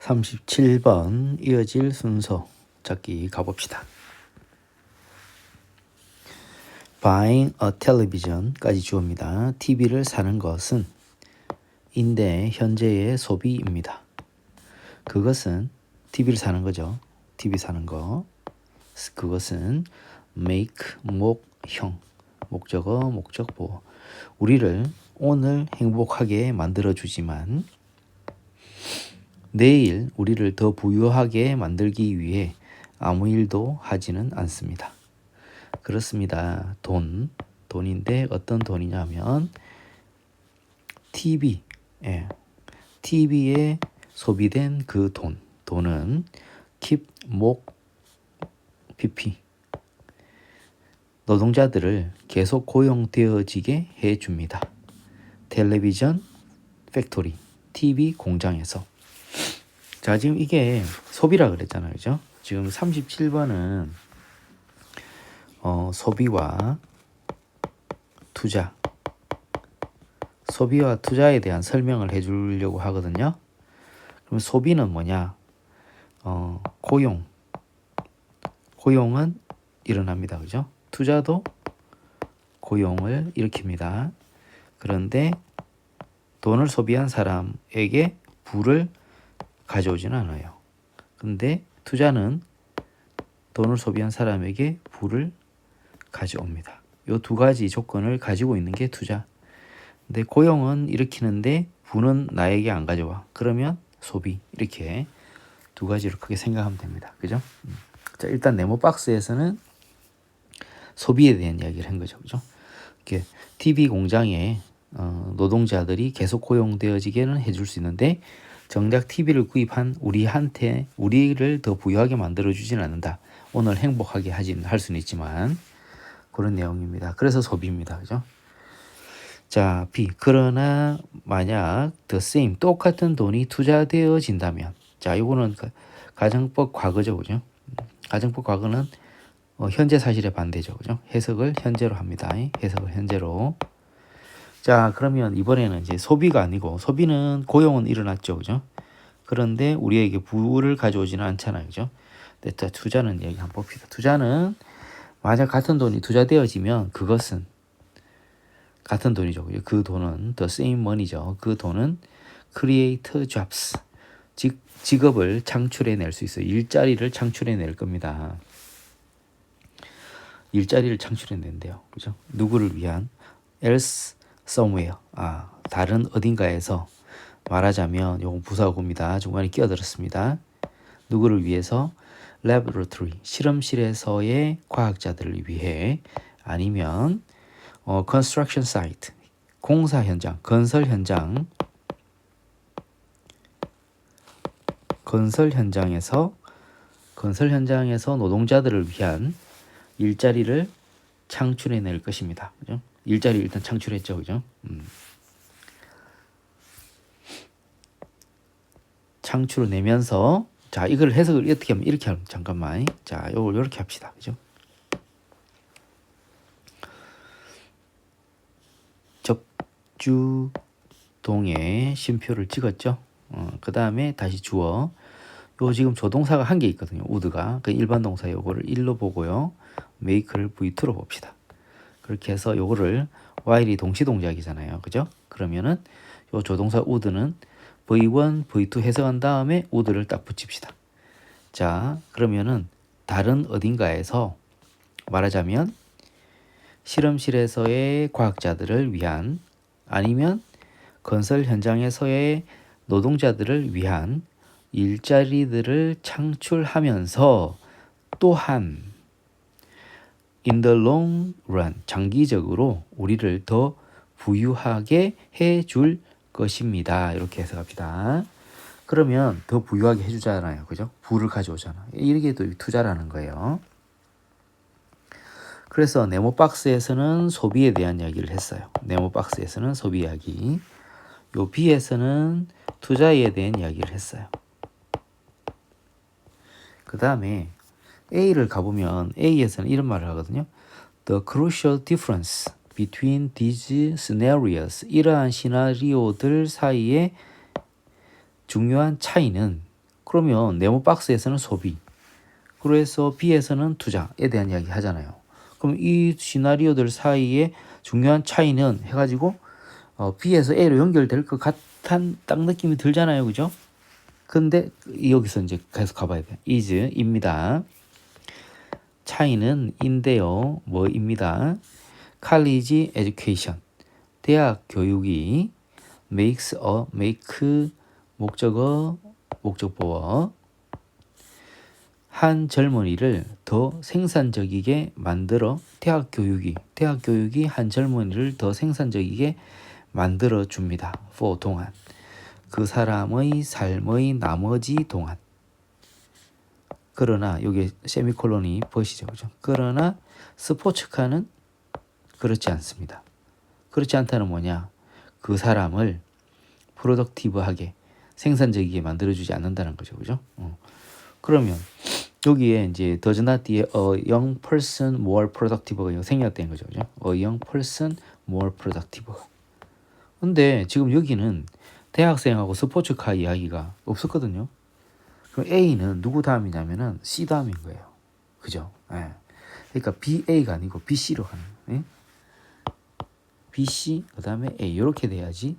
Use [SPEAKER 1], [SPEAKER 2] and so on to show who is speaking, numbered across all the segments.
[SPEAKER 1] 37번 이어질 순서 찾기 가봅시다. Buying a television까지 주어입니다. TV를 사는 것은 인데 현재의 소비입니다. 그것은 TV를 사는 거죠. TV 사는 거. 그것은 make 목형 목적어 목적보 우리를 오늘 행복하게 만들어주지만 내일 우리를 더 부유하게 만들기 위해 아무 일도 하지는 않습니다. 그렇습니다. 돈인데 어떤 돈이냐면 TV, TV에 소비된 그 돈은 keep, PP 노동자들을 계속 고용되어지게 해줍니다. 텔레비전 팩토리, TV 공장에서. 자, 지금 이게 소비라 그랬잖아요. 그죠? 지금 37번은 소비와 투자, 소비와 투자에 대한 설명을 해주려고 하거든요. 그럼 소비는 뭐냐? 고용은 일어납니다. 그죠? 투자도 고용을 일으킵니다. 그런데 돈을 소비한 사람에게 부를 가져오지는 않아요. 근데 투자는 돈을 소비한 사람에게 부를 가져옵니다. 이 두 가지 조건을 가지고 있는 게 투자. 근데 고용은 일으키는데 부는 나에게 안 가져와. 그러면 소비. 이렇게 두 가지로 크게 생각하면 됩니다. 그죠? 자, 일단 네모 박스에서는 소비에 대한 이야기를 한 거죠. 그죠? 이렇게 TV 공장에 노동자들이 계속 고용되어지게는 해줄 수 있는데 정작 TV를 구입한 우리를 더 부유하게 만들어주지는 않는다. 오늘 행복하게 할 수는 있지만 그런 내용입니다. 그래서 소비입니다. 그죠? 자, B. 그러나 만약 the same 똑같은 돈이 투자되어진다면, 자, 이거는 가정법 과거죠. 그죠? 가정법 과거는 현재 사실의 반대죠. 그죠? 해석을 현재로 합니다. 해석을 현재로. 자, 그러면 이번에는 이제 소비가 아니고 소비는 고용은 일어났죠. 그죠? 그런데 우리에게 부를 가져오지는 않잖아요. 그죠? 근데 투자는 얘기 한번 봅시다. 투자는 만약 같은 돈이 투자되어지면 그것은 같은 돈이죠. 그 돈은 the same money죠. 그 돈은 create jobs. 즉 직업을 창출해낼 수 있어요. 일자리를 창출해낼 겁니다. 일자리를 창출해낸대요. 그죠? 누구를 위한? else somewhere. 다른 어딘가에서 말하자면 요건 부사어구입니다. 중간에 끼어들었습니다. 누구를 위해서? laboratory. 실험실에서의 과학자들을 위해 아니면 construction site. 공사 현장, 건설 현장에서 노동자들을 위한 일자리를 창출해낼 것입니다. 그죠? 일자리 일단 창출했죠. 그죠? 창출을 내면서 자, 이걸 해석을 어떻게 하면 이렇게 하면 잠깐만. 자, 요걸 이렇게 합시다. 그죠? 접주동에 쉼표를 찍었죠. 그 다음에 다시 주어. 요 지금 조동사가 한 개 있거든요. would가. 그 일반 동사 요거를 1로 보고요. make를 V2로 봅시다. 그렇게 해서 요거를 while이 동시 동작이잖아요. 그죠? 그러면은 요 조동사 would는 V1, V2 해석한 다음에 would를 딱 붙입시다. 자, 그러면은 다른 어딘가에서 말하자면 실험실에서의 과학자들을 위한 아니면 건설 현장에서의 노동자들을 위한 일자리들을 창출하면서 또한 in the long run 장기적으로 우리를 더 부유하게 해줄 것입니다. 이렇게 해석합시다. 그러면 더 부유하게 해주잖아요. 그죠? 부를 가져오잖아. 이게 또 투자라는 거예요. 그래서 네모 박스에서는 소비에 대한 이야기를 했어요. 네모 박스에서는 소비 이야기. 요 B에서는 투자에 대한 이야기를 했어요. 그 다음에 A를 가보면 A에서는 이런 말을 하거든요. The crucial difference between these scenarios. 이러한 시나리오들 사이의 중요한 차이는 그러면 네모 박스에서는 소비, 그래서 B에서는 투자에 대한 이야기 하잖아요. 그럼 이 시나리오들 사이에 중요한 차이는 해가지고 B에서 A로 연결될 것 같은 딱 느낌이 들잖아요, 그죠? 근데 여기서 이제 계속 가봐야 돼요. is입니다. 차이는 인데요. 뭐입니다. college education, 대학 교육이 make 목적어어 한 젊은이를 더 생산적이게 만들어, 대학 교육이 한 젊은이를 더 생산적이게 만들어 줍니다. for 동안, 그 사람의 삶의 나머지 동안. 그러나 여기 세미콜론이 보이시죠, 그죠? 그러나 스포츠카는 그렇지 않습니다. 그렇지 않다는 뭐냐? 그 사람을 프로덕티브하게, 생산적이게 만들어주지 않는다는 거죠, 그죠? 그러면 여기에 이제 does not 뒤에 a young person more productive가 생략된 거죠, 그죠? a young person more productive. 근데 지금 여기는 대학생하고 스포츠카 이야기가 없었거든요. 그럼 A는 누구 다음이냐면은 C 다음인 거예요, 그죠? 예. 그러니까 BA가 아니고 BC로 가는 거예요. 예? BC 그 다음에 A 이렇게 돼야지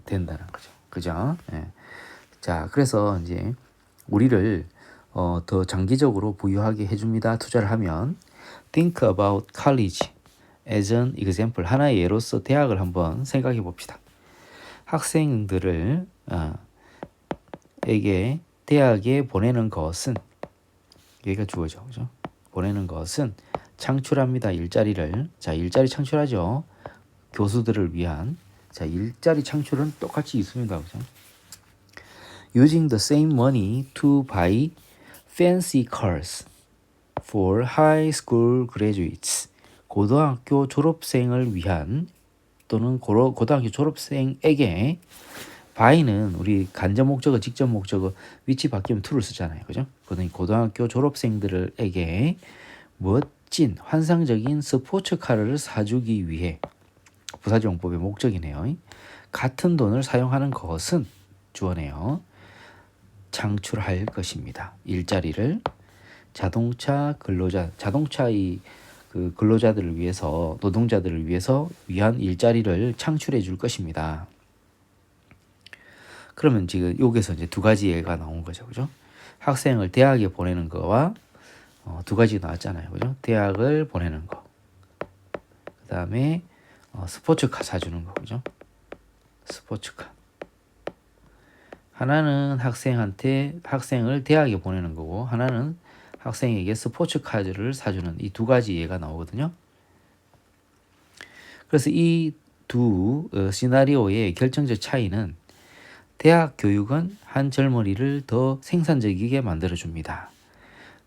[SPEAKER 1] 된다는 거죠, 그죠? 예. 자, 그래서 이제 우리를 더 장기적으로 부유하게 해줍니다. 투자를 하면 think about college as an example, 하나의 예로서 대학을 한번 생각해 봅시다. 학생들을 에게 대학에 보내는 것은, 여기가 주어져, 그죠? 보내는 것은 창출합니다. 일자리를. 자, 일자리 창출하죠. 교수들을 위한. 자, 일자리 창출은 똑같이 있습니다, 그죠? Using the same money to buy fancy cars for high school graduates, 고등학교 졸업생을 위한, 또는 고등학교 졸업생에게, buy는 우리 간접 목적어, 직접 목적어 위치 바뀌면 to를 쓰잖아요, 그죠? 고등학교 졸업생들에게 멋진 환상적인 스포츠카를 사주기 위해, 부사지용법의 목적이네요. 같은 돈을 사용하는 것은 주어네요. 창출할 것입니다. 일자리를. 자동차 그 근로자들을 위해서, 노동자들을 위한 일자리를 창출해 줄 것입니다. 그러면 지금 여기서 이제 두 가지 예가 나온 거죠, 그죠? 학생을 대학에 보내는 거와 두 가지 나왔잖아요, 그죠? 대학을 보내는 거, 그 다음에 스포츠카 사주는 거, 그죠? 스포츠카. 하나는 학생을 대학에 보내는 거고, 하나는 학생에게 스포츠카를 사주는, 이 두 가지 예가 나오거든요. 그래서 이 두 시나리오의 결정적 차이는, 대학 교육은 한 젊은이를 더 생산적이게 만들어줍니다.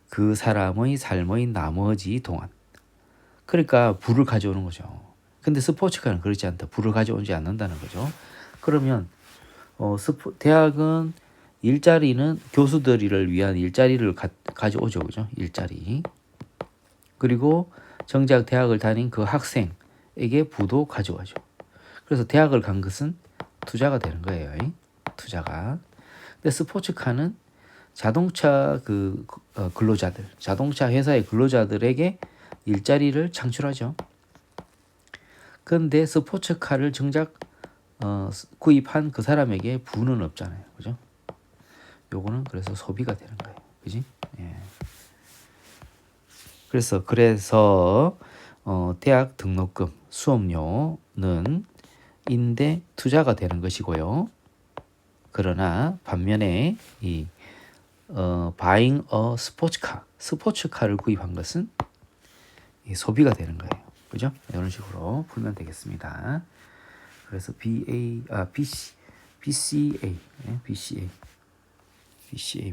[SPEAKER 1] 그 사람의 삶의 나머지 동안. 그러니까 부를 가져오는 거죠. 근데 스포츠카는 그렇지 않다. 부를 가져오지 않는다는 거죠. 그러면 대학은 일자리는 교수들을 위한 일자리를 가져오죠, 그죠? 일자리. 그리고 정작 대학을 다닌 그 학생에게 부도 가져와죠. 그래서 대학을 간 것은 투자가 되는 거예요. 투자가. 근데 스포츠카는 자동차 근로자들, 자동차 회사의 근로자들에게 일자리를 창출하죠. 그런데 스포츠카를 정작 구입한 그 사람에게 부는 없잖아요, 그죠? 요거는 그래서 소비가 되는 거예요, 그지? 예. 그래서 대학 등록금, 수업료는 인대 투자가 되는 것이고요. 그러나 반면에 이 buying a 스포츠카를 구입한 것은 소비가 되는 거예요, 그죠? 이런 식으로 풀면 되겠습니다. 그래서 BCA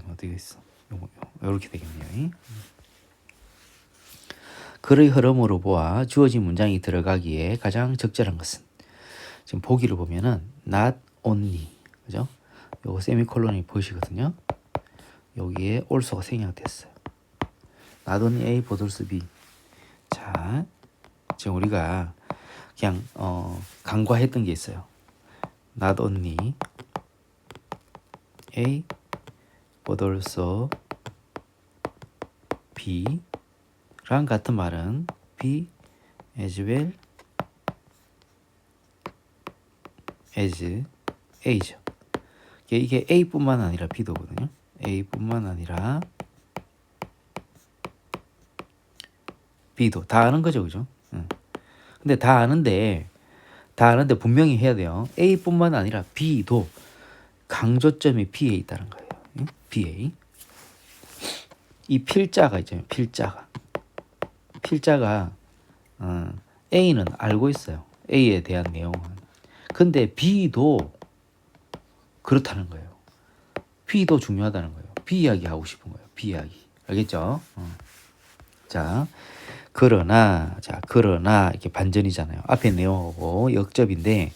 [SPEAKER 1] 뭐 어떻게 있어? 이렇게 되겠네요. 글의 흐름으로 보아 주어진 문장이 들어가기에 가장 적절한 것은, 지금 보기를 보면은 not only, 그죠? 요거 세미콜론이 보이시거든요. 여기에 also가 생략됐어요. not only A 보돌스 B. 자, 지금 우리가 그냥 간과했던 게 있어요. not only A but also B랑 같은 말은 B as well as A죠. 이게 A뿐만 아니라 B도거든요. A뿐만 아니라 B도 다 아는 거죠, 그죠? 근데 다 아는데 분명히 해야 돼요. A뿐만 아니라 B도 강조점이 B에 있다는 거예요. B에 이 필자가 있잖아요. 필자가 A는 알고 있어요. A에 대한 내용은. 근데 B도 그렇다는 거예요. B도 중요하다는 거예요. B 이야기 하고 싶은 거예요. B 이야기. 알겠죠? 자, 그러나 이렇게 반전이잖아요. 앞에 내용하고 역접인데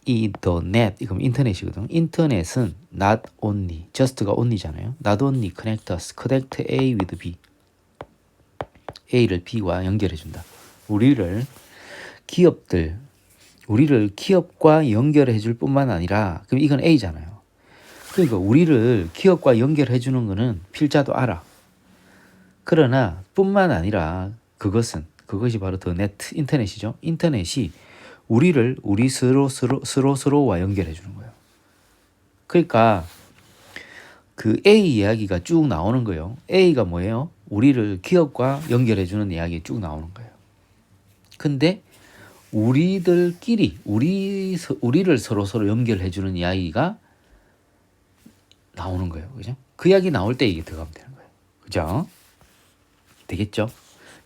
[SPEAKER 1] 이 the net 이건 인터넷이거든. 인터넷은 not only, just가 only잖아요. not only connect us, connect A with B. A를 B와 연결해 준다. 우리를 기업과 연결해 줄 뿐만 아니라 그럼 이건 A잖아요. 그러니까 우리를 기업과 연결해 주는 거는 필자도 알아. 그러나 뿐만 아니라 그것이 바로 더 네트 인터넷이죠. 인터넷이 우리를 우리 서로와 연결해 주는 거예요. 그러니까 그 A 이야기가 쭉 나오는 거예요. A가 뭐예요? 우리를 기업과 연결해 주는 이야기 쭉 나오는 거예요. 근데 우리들끼리 우리를 서로 연결해 주는 이야기가 나오는 거예요. 그죠? 그 이야기 나올 때 이게 들어가면 되는 거예요. 그죠? 되겠죠?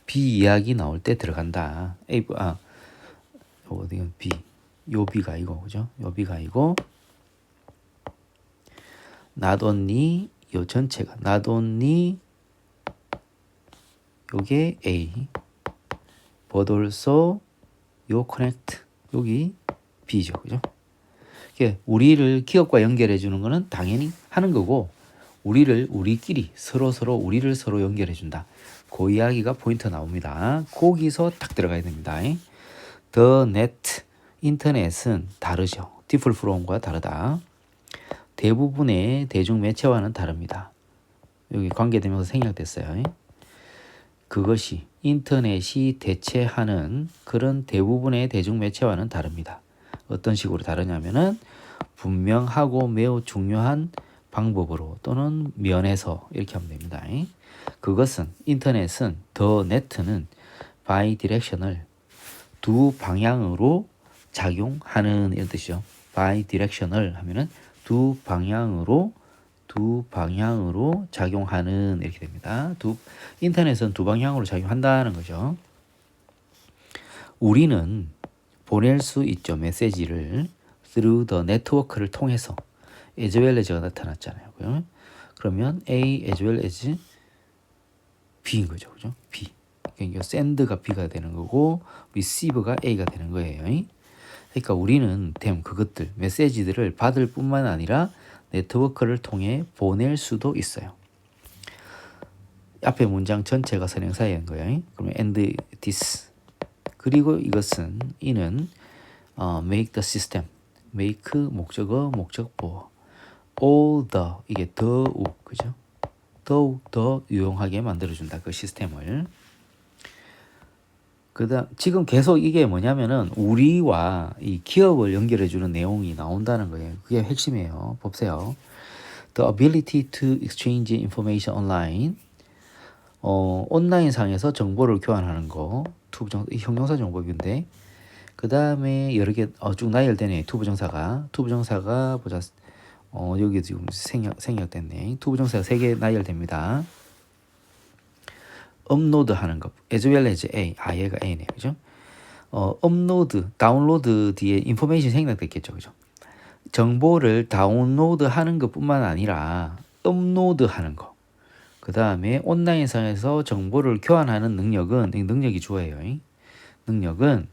[SPEAKER 1] B 이야기 나올 때 들어간다. 어디가 B. 요 B가 이거 그죠? 요 B가 이고 not only 요 전체가 not only 요게 A but also 요 connect 여기 B죠. 그죠? 우리를 기업과 연결해 주는 거는 당연히 하는 거고 우리끼리 서로 우리를 서로 연결해 준다. 그 이야기가 포인트 나옵니다. 거기서 딱 들어가야 됩니다. The net 인터넷은 다르죠. differ from과 다르다. 대부분의 대중 매체와는 다릅니다. 여기 관계되면서 생략됐어요. 그것이 인터넷이 대체하는 그런 대부분의 대중 매체와는 다릅니다. 어떤 식으로 다르냐면은 분명하고 매우 중요한 방법으로 또는 면에서 이렇게 하면 됩니다. 그것은 인터넷은 더 네트는 바이디렉셔널 두 방향으로 작용하는 이런 뜻이죠. 바이디렉셔널 하면은 두 방향으로 작용하는 이렇게 됩니다. 인터넷은 두 방향으로 작용한다는 거죠. 우리는 보낼 수 있죠. 메시지를 through the network를 통해서 as well as가 나타났잖아요. 그러면 A as well as B인 거죠. 그죠? B. 그러니까 send가 B가 되는 거고 receive가 A가 되는 거예요. 그러니까 우리는 그것들 메시지들을 받을 뿐만 아니라 네트워크를 통해 보낼 수도 있어요. 앞에 문장 전체가 선행사인 거예요. 그러면 and this 그리고 이는 make the system make 목적어 목적보 all the 이게 더욱 그죠? 더욱 더 유용하게 만들어준다. 그 시스템을. 그다음 지금 계속 이게 뭐냐면은 우리와 이 기업을 연결해주는 내용이 나온다는 거예요. 그게 핵심이에요. 보세요. The ability to exchange information online. 온라인 상에서 정보를 교환하는 거. 형용사 정보인데. 그 다음에 여러 개 쭉 나열되네. 투부정사가 보자. 여기 지금 생략됐네. 투부정사가 3개 나열됩니다. 업로드 하는 것. as well as A. 얘가 A네요. 그죠? 다운로드 뒤에 인포메이션 생략됐겠죠. 그죠? 정보를 다운로드 하는 것 뿐만 아니라 업로드 하는 거. 그 다음에 온라인상에서 정보를 교환하는 능력이 주어예요. 능력은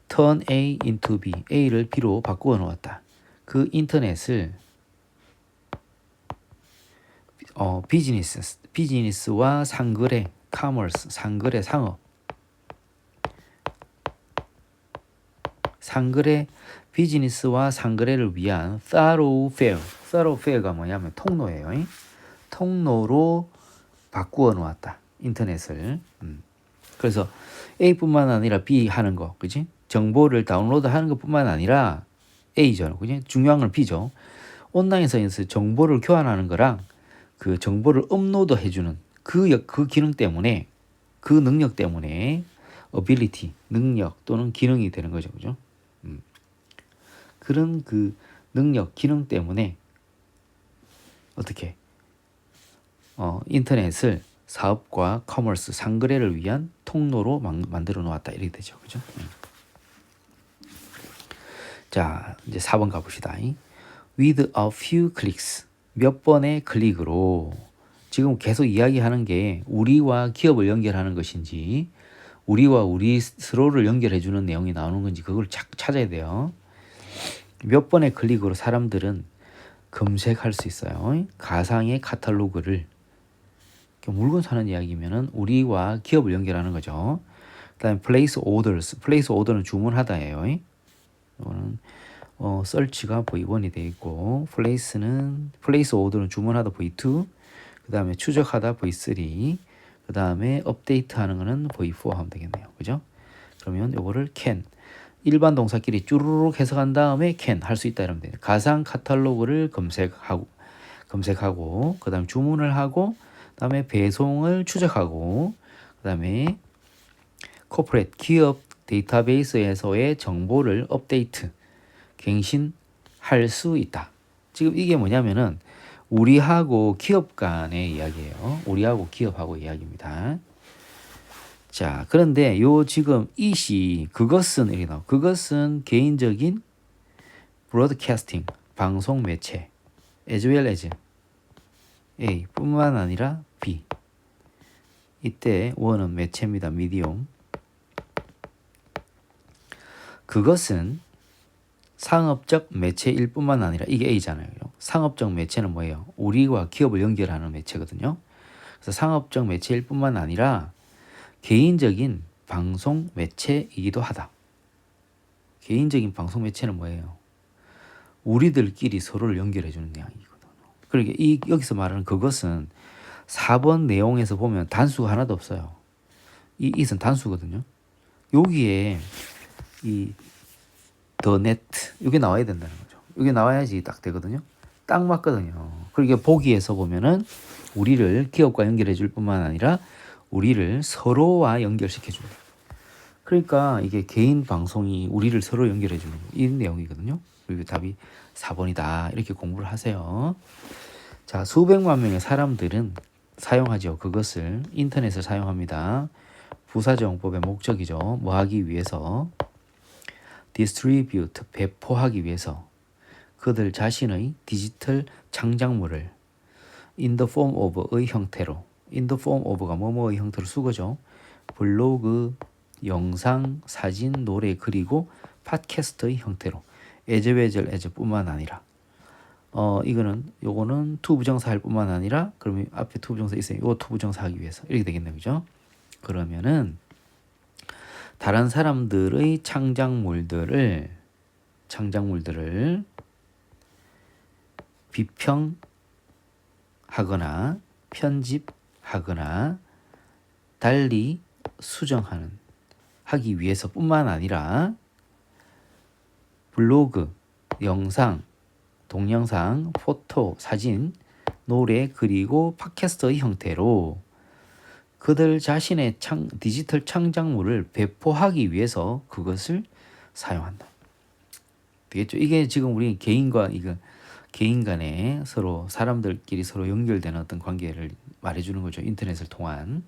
[SPEAKER 1] turn A into B. A를 B로 바꾸어 놓았다. 그 인터넷을 비즈니스와 상거래, 커머스, 상거래, 비즈니스와 상거래를 위한 thorough thoroughfare가 뭐냐면 통로예요. 통로로 바꾸어 놓았다. 인터넷을. 그래서 A뿐만 아니라 B 하는 거, 그지? 정보를 다운로드 하는 것뿐만 아니라 A죠, 그지? 중요한 건 B죠. 온라인에서 정보를 교환하는 거랑 그 정보를 업로드 해주는 그 기능 때문에, 그 능력 때문에 ability, 능력 또는 기능이 되는 거죠, 그죠? 그런 그 능력, 기능 때문에 어떻게 인터넷을 사업과 커머스, 상거래를 위한 통로로 만들어 놓았다, 이렇게 되죠, 그죠? 자, 이제 4번 가봅시다. With a few clicks, 몇 번의 클릭으로, 지금 계속 이야기하는 게 우리와 기업을 연결하는 것인지 우리와 우리 서로를 연결해주는 내용이 나오는 건지 그걸 찾아야 돼요. 몇 번의 클릭으로 사람들은 검색할 수 있어요. 가상의 카탈로그를, 물건 사는 이야기면은 우리와 기업을 연결하는 거죠. 그다음에 place orders, place order는 주문하다예요. 이거는 search가 V1이 되어 있고, place order는 주문하다 V2, 그다음에 추적하다 V3, 그다음에 업데이트 하는 거는 V4 하면 되겠네요. 그죠? 그러면 요거를 can, 일반 동사끼리 쭈루룩 해석한 다음에 can 할 수 있다 이러면 돼요. 가상 카탈로그를 검색하고 그다음에 주문을 하고, 그다음에 배송을 추적하고, 그다음에 corporate, 기업 데이터베이스에서의 정보를 업데이트, 갱신할 수 있다. 지금 이게 뭐냐면은 우리하고 기업 간의 이야기예요. 우리하고 기업하고 이야기입니다. 자, 그런데 요 지금 이시 그것은 이렇게 나와. 그것은 개인적인 브로드캐스팅, 방송 매체, as well as A 뿐만 아니라 B. 이때 원은 매체입니다. 미디엄. 그것은 상업적 매체일 뿐만 아니라, 이게 A잖아요. 상업적 매체는 뭐예요? 우리와 기업을 연결하는 매체거든요. 그래서 상업적 매체일 뿐만 아니라 개인적인 방송 매체이기도 하다. 개인적인 방송 매체는 뭐예요? 우리들끼리 서로를 연결해주는 내용이거든요. 그러니까 여기서 말하는 그것은 4번 내용에서 보면 단수가 하나도 없어요. 이 it은 단수거든요. 여기에 이 the net, 이게 나와야 된다는 거죠. 이게 나와야지 딱 되거든요. 딱 맞거든요. 그러니까 보기에서 보면은 우리를 기업과 연결해 줄 뿐만 아니라 우리를 서로와 연결시켜 줍니다. 그러니까 이게 개인 방송이 우리를 서로 연결해 주는 이 내용이거든요. 그리고 답이 4번이다. 이렇게 공부를 하세요. 자, 수백만 명의 사람들은 사용하죠. 그것을 인터넷을 사용합니다. 부사정법의 목적이죠. 뭐 하기 위해서? distribute, 배포하기 위해서 그들 자신의 디지털 창작물을 in the form of의 형태로, in the form of가 뭐뭐의 형태로 수거죠. 블로그, 영상, 사진, 노래, 그리고 팟캐스트의 형태로 as well as 뿐만 아니라, 요거는 투부정사 할 뿐만 아니라, 그러면 앞에 투부정사 있어요. 요 투부정사 하기 위해서 이렇게 되겠네요. 그죠? 그러면은 다른 사람들의 창작물들을 비평하거나 편집하거나 달리 하기 위해서뿐만 아니라 블로그, 영상, 동영상, 포토, 사진, 노래, 그리고 팟캐스트의 형태로 그들 자신의 디지털 창작물을 배포하기 위해서 그것을 사용한다. 되겠죠? 이게 지금 우리 개인 간에 서로 사람들끼리 서로 연결되는 어떤 관계를 말해주는 거죠. 인터넷을 통한.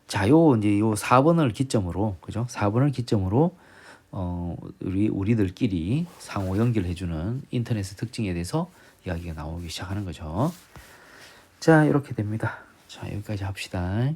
[SPEAKER 1] 자, 요 4번을 기점으로, 그죠? 4번을 기점으로 우리들끼리 상호 연결해주는 인터넷의 특징에 대해서 이야기가 나오기 시작하는 거죠. 자, 이렇게 됩니다. 자, 여기까지 합시다.